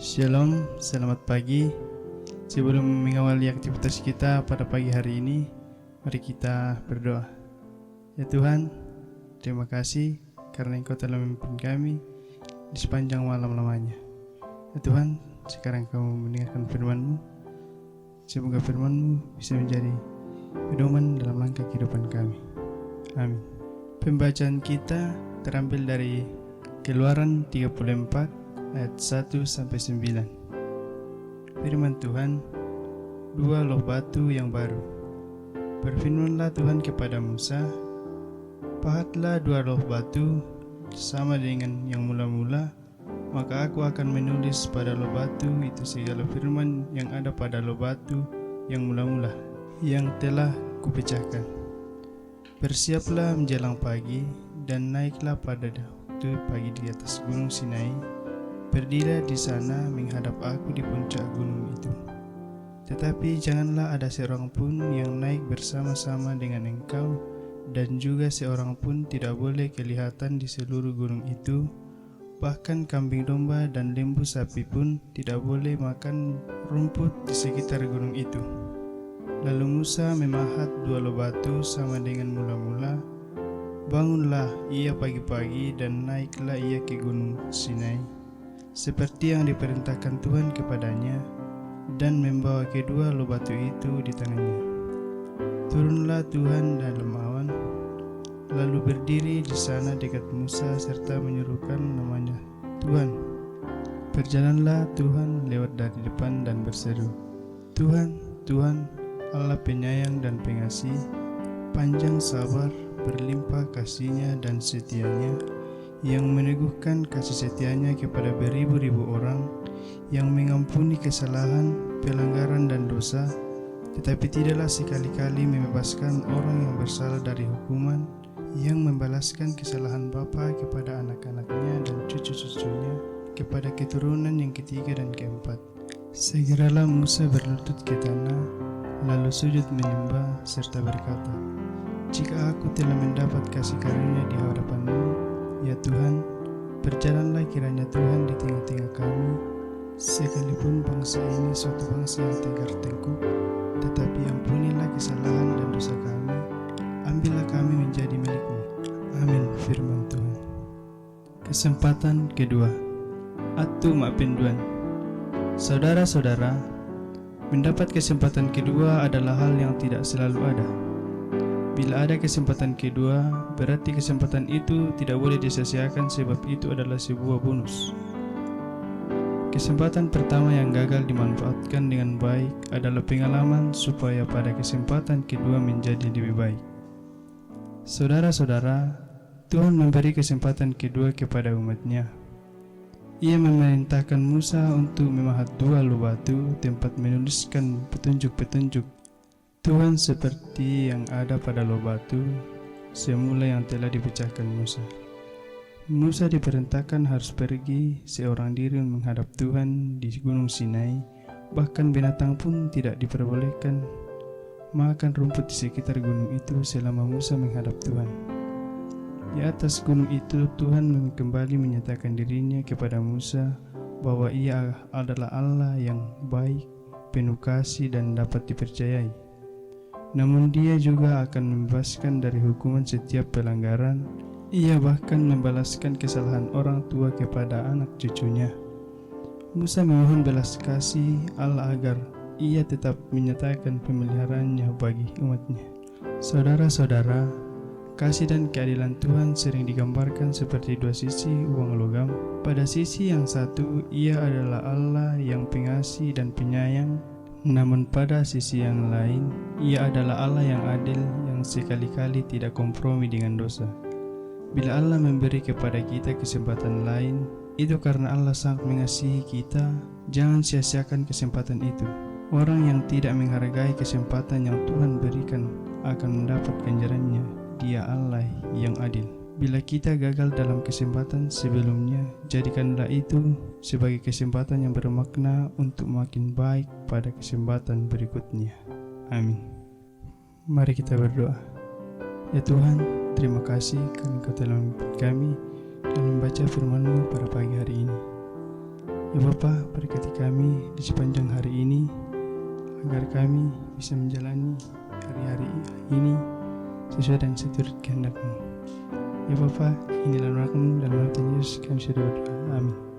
Shalom, selamat pagi. Sebelum mengawali aktivitas kita pada pagi hari ini, mari kita berdoa. Ya Tuhan, terima kasih karena Engkau telah memimpin kami di sepanjang malam lamanya. Ya Tuhan, sekarang Kamu mendengarkan firman-Mu. Semoga firman-Mu bisa menjadi pedoman dalam langkah kehidupan kami. Amin. Pembacaan kita terambil dari Keluaran 34 ayat 1-9. Firman Tuhan, dua loh batu yang baru. Berfirmanlah Tuhan kepada Musa, pahatlah dua loh batu sama dengan yang mula-mula, maka aku akan menulis pada loh batu itu segala firman yang ada pada loh batu yang mula-mula, yang telah kupecahkan. Bersiaplah menjelang pagi dan naiklah pada waktu pagi di atas gunung Sinai. Berdirilah di sana menghadap aku di puncak gunung itu. Tetapi janganlah ada seorang pun yang naik bersama-sama dengan engkau, dan juga seorang pun tidak boleh kelihatan di seluruh gunung itu. Bahkan kambing domba dan lembu sapi pun tidak boleh makan rumput di sekitar gunung itu. Lalu Musa memahat dua loh batu sama dengan mula-mula. Bangunlah ia pagi-pagi dan naiklah ia ke gunung Sinai, seperti yang diperintahkan Tuhan kepadanya, dan membawa kedua loh batu itu di tangannya. Turunlah Tuhan dalam awan, lalu berdiri di sana dekat Musa serta menyerukan namanya, Tuhan. Berjalanlah Tuhan lewat dari depan dan berseru, Tuhan, Tuhan, Allah penyayang dan pengasih, panjang sabar, berlimpah kasihnya dan setianya, yang meneguhkan kasih setianya kepada beribu-ribu orang, yang mengampuni kesalahan, pelanggaran dan dosa, tetapi tidaklah sekali-kali membebaskan orang yang bersalah dari hukuman, yang membalaskan kesalahan bapa kepada anak-anaknya dan cucu-cucunya, kepada keturunan yang ketiga dan keempat. Segeralah Musa berlutut ke tanah, lalu sujud menyembah serta berkata, jika aku telah mendapat kasih karunia di hadapan-Mu, ya Tuhan, berjalanlah kiranya Tuhan di tengah-tengah kami, sekalipun bangsa ini suatu bangsa yang tegar tengkuk, tetapi ampunilah kesalahan dan dosa kami, ambillah kami menjadi milik-Mu. Amin. Firman Tuhan. Kesempatan kedua, atau mapenduan. Saudara-saudara, mendapat kesempatan kedua adalah hal yang tidak selalu ada. Bila ada kesempatan kedua, berarti kesempatan itu tidak boleh disia-siakan sebab itu adalah sebuah bonus. Kesempatan pertama yang gagal dimanfaatkan dengan baik adalah pengalaman supaya pada kesempatan kedua menjadi lebih baik. Saudara-saudara, Tuhan memberi kesempatan kedua kepada umat-Nya. Ia memerintahkan Musa untuk memahat dua loh batu tempat menuliskan petunjuk-petunjuk Tuhan seperti yang ada pada loh batu semula yang telah dipecahkan Musa. Musa diperintahkan harus pergi seorang diri menghadap Tuhan di gunung Sinai, bahkan binatang pun tidak diperbolehkan makan rumput di sekitar gunung itu selama Musa menghadap Tuhan. Di atas gunung itu Tuhan kembali menyatakan dirinya kepada Musa bahwa ia adalah Allah yang baik, penuh kasih dan dapat dipercayai. Namun dia juga akan membebaskan dari hukuman setiap pelanggaran. Ia bahkan membalaskan kesalahan orang tua kepada anak cucunya. Musa memohon belas kasih Allah agar ia tetap menyatakan pemeliharaannya bagi umatnya. Saudara-saudara, kasih dan keadilan Tuhan sering digambarkan seperti dua sisi uang logam. Pada sisi yang satu, ia adalah Allah yang pengasih dan penyayang. Namun pada sisi yang lain, ia adalah Allah yang adil yang sekali-kali tidak kompromi dengan dosa. Bila Allah memberi kepada kita kesempatan lain, itu karena Allah sangat mengasihi kita. Jangan sia-siakan kesempatan itu. Orang yang tidak menghargai kesempatan yang Tuhan berikan akan mendapat ganjarannya. Dia Allah yang adil. Bila kita gagal dalam kesempatan sebelumnya, jadikanlah itu sebagai kesempatan yang bermakna untuk makin baik pada kesempatan berikutnya. Amin. Mari kita berdoa. Ya Tuhan, terima kasih karena Engkau telah memimpin kami dan membaca firman-Mu pada pagi hari ini. Ya Bapa, berkati kami di sepanjang hari ini, agar kami bisa menjalani hari-hari ini sesuai dengan seturut kehendak-Mu. Ya Bapa, inilah nama-Mu dan nama Tuhan Yesus kami sudah berdoa. Amin.